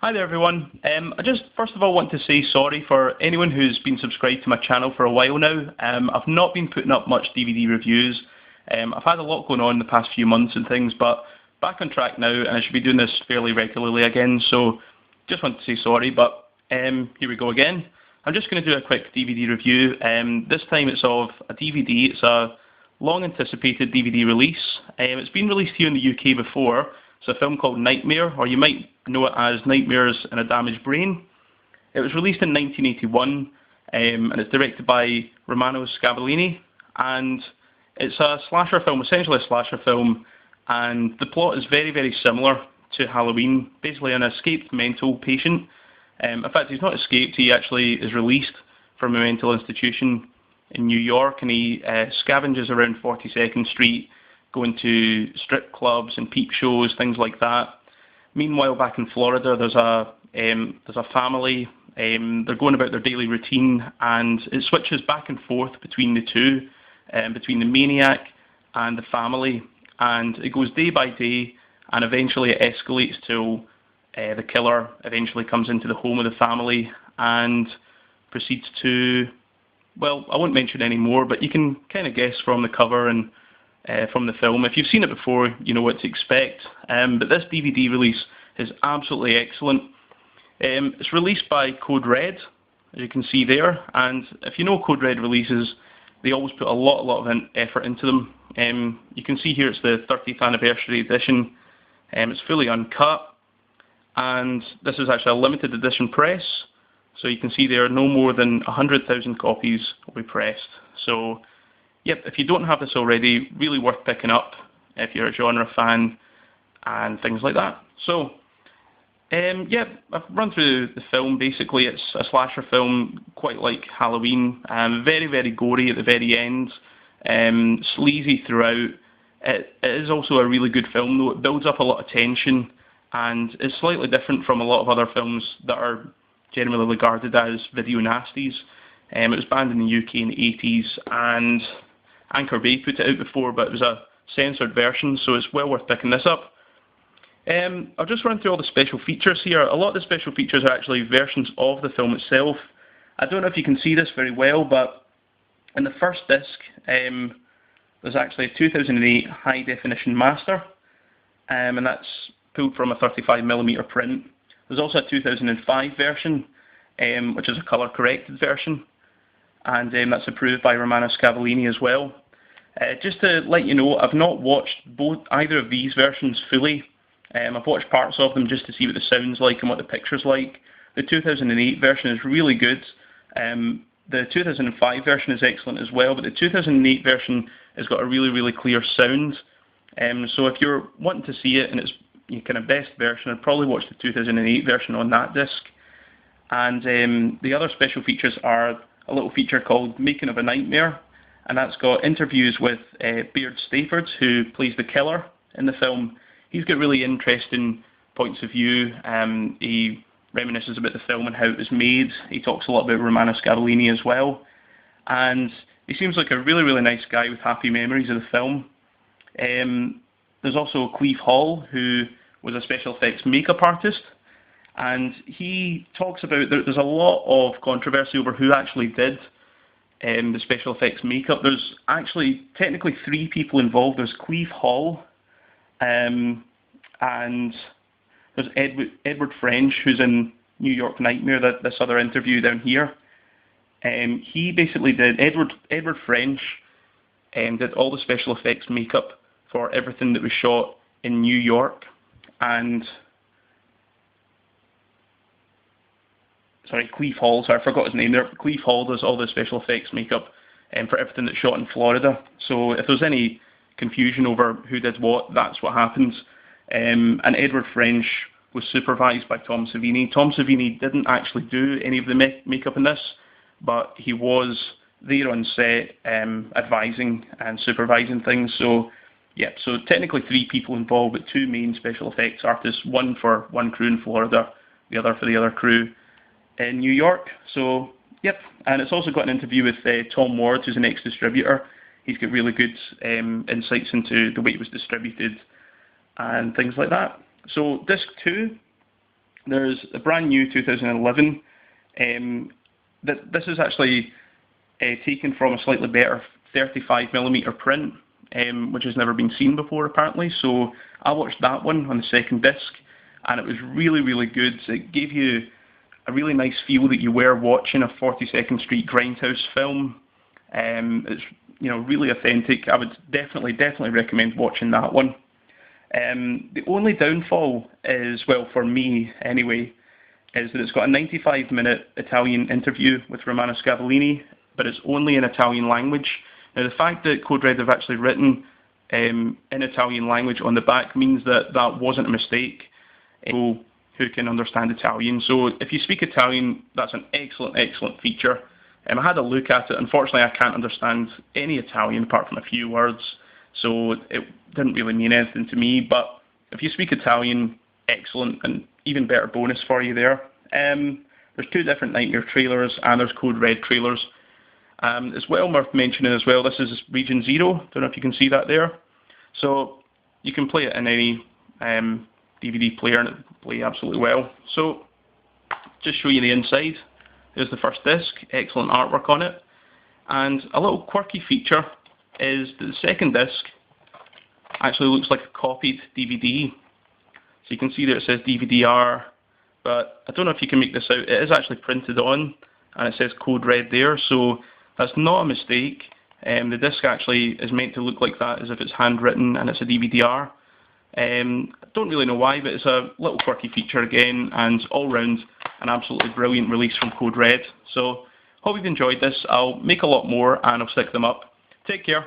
Hi there everyone. I just first of all want to say sorry for anyone who's been subscribed to my channel for a while now. I've not been putting up much DVD reviews. I've had a lot going on the past few months and things, but back on track now and I should be doing this fairly regularly again, so just want to say sorry, but here we go again. I'm just going to do a quick DVD review. This time it's of a DVD. It's a long anticipated DVD release. It's been released here in the UK before. It's a film called Nightmare, or you might know it as Nightmares in a Damaged Brain. It was released in 1981, and it's directed by Romano Scavolini, and it's a slasher film, essentially a slasher film, and the plot is very, very similar to Halloween. Basically an escaped mental patient. In fact, he's not escaped, he actually is released from a mental institution in New York, and he scavenges around 42nd Street, going to strip clubs and peep shows, things like that. Meanwhile, back in Florida, there's a family. They're going about their daily routine, and it switches back and forth between the two, between the maniac and the family, and it goes day by day, and eventually it escalates till the killer eventually comes into the home of the family and proceeds to, well, I won't mention any more, but you can kind of guess from the cover and from the film. If you've seen it before, you know what to expect. But this DVD release is absolutely excellent. It's released by Code Red, as you can see there, and if you know Code Red releases, they always put a lot of effort into them. You can see here it's the 30th anniversary edition. It's fully uncut, and this is actually a limited edition press, so you can see there no more than 100,000 copies will be pressed. So yep, if you don't have this already, really worth picking up if you're a genre fan and things like that. So yeah, I've run through the film. Basically it's a slasher film, quite like Halloween, very, very gory at the very end, sleazy throughout. It is also a really good film though. It builds up a lot of tension, and it's slightly different from a lot of other films that are generally regarded as video nasties. It was banned in the UK in the 80s, and Anchor Bay put it out before, but it was a censored version, so it's well worth picking this up. I'll just run through all the special features here. A lot of the special features are actually versions of the film itself. I don't know if you can see this very well, but in the first disc, there's actually a 2008 high definition master, and that's pulled from a 35mm print. There's also a 2005 version, which is a colour corrected version, and that's approved by Romano Scavolini as well. Just to let you know, I've not watched either of these versions fully. I've watched parts of them just to see what the sound's like and what the picture's like. The 2008 version is really good. The 2005 version is excellent as well, but the 2008 version has got a really, really clear sound. So if you're wanting to see it in its kind of best version, I'd probably watch the 2008 version on that disc. And the other special features are a little feature called Making of a Nightmare, and that's got interviews with Beard Stafford, who plays the killer in the film. He's got really interesting points of view. He reminisces about the film and how it was made. He talks a lot about Romano Scavolini as well, and he seems like a really, really nice guy with happy memories of the film. There's also Cleve Hall, who was a special effects makeup artist, and he talks about, there's a lot of controversy over who actually did the special effects makeup. There's actually technically 3 people involved. There's Cleve Hall, and there's Edward French, who's in New York Nightmare, this other interview down here. He basically did, Edward French did all the special effects makeup for everything that was shot in New York, and sorry, Cleve Hall, sorry, I forgot his name there. Cleve Hall does all the special effects makeup for everything that's shot in Florida. So if there's any confusion over who did what, that's what happens. And Edward French was supervised by Tom Savini. Tom Savini didn't actually do any of the makeup in this, but he was there on set advising and supervising things. So yeah, so technically 3 people involved, but 2 main special effects artists, one for one crew in Florida, the other for the other crew in New York. So yep, and it's also got an interview with Tom Ward, who's an ex-distributor. He's got really good insights into the way it was distributed and things like that. So disc 2 There's a brand new 2011. This is actually taken from a slightly better 35mm print, which has never been seen before apparently. So I watched that one on the second disc, and it was really, really good. It gave you a really nice feel that you were watching a 42nd Street Grindhouse film. It's really authentic. I would definitely recommend watching that one. The only downfall is, well, for me anyway, is that it's got a 95-minute Italian interview with Romano Scavolini, but it's only in Italian language. Now, the fact that Code Red have actually written in Italian language on the back means that that wasn't a mistake. People who can understand Italian. So if you speak Italian, that's an excellent feature. I had a look at it. Unfortunately, I can't understand any Italian apart from a few words, so it didn't really mean anything to me. But if you speak Italian, excellent, and even better bonus for you there. There's 2 different Nightmare trailers, and there's Code Red trailers. It's well worth mentioning as well, this is Region 0. Don't know if you can see that there. So you can play it in any DVD player, and it will play absolutely well. So just show you the inside. Here's the first disc, excellent artwork on it. And a little quirky feature is that the second disc actually looks like a copied DVD. So you can see there it says DVD-R, but I don't know if you can make this out. It is actually printed on, and it says Code Red there, so that's not a mistake. The disc actually is meant to look like that, as if it's handwritten and it's a DVD-R. I don't really know why, but it's a little quirky feature again, and all round an absolutely brilliant release from Code Red. So hope you've enjoyed this. I'll make a lot more and I'll stick them up. Take care.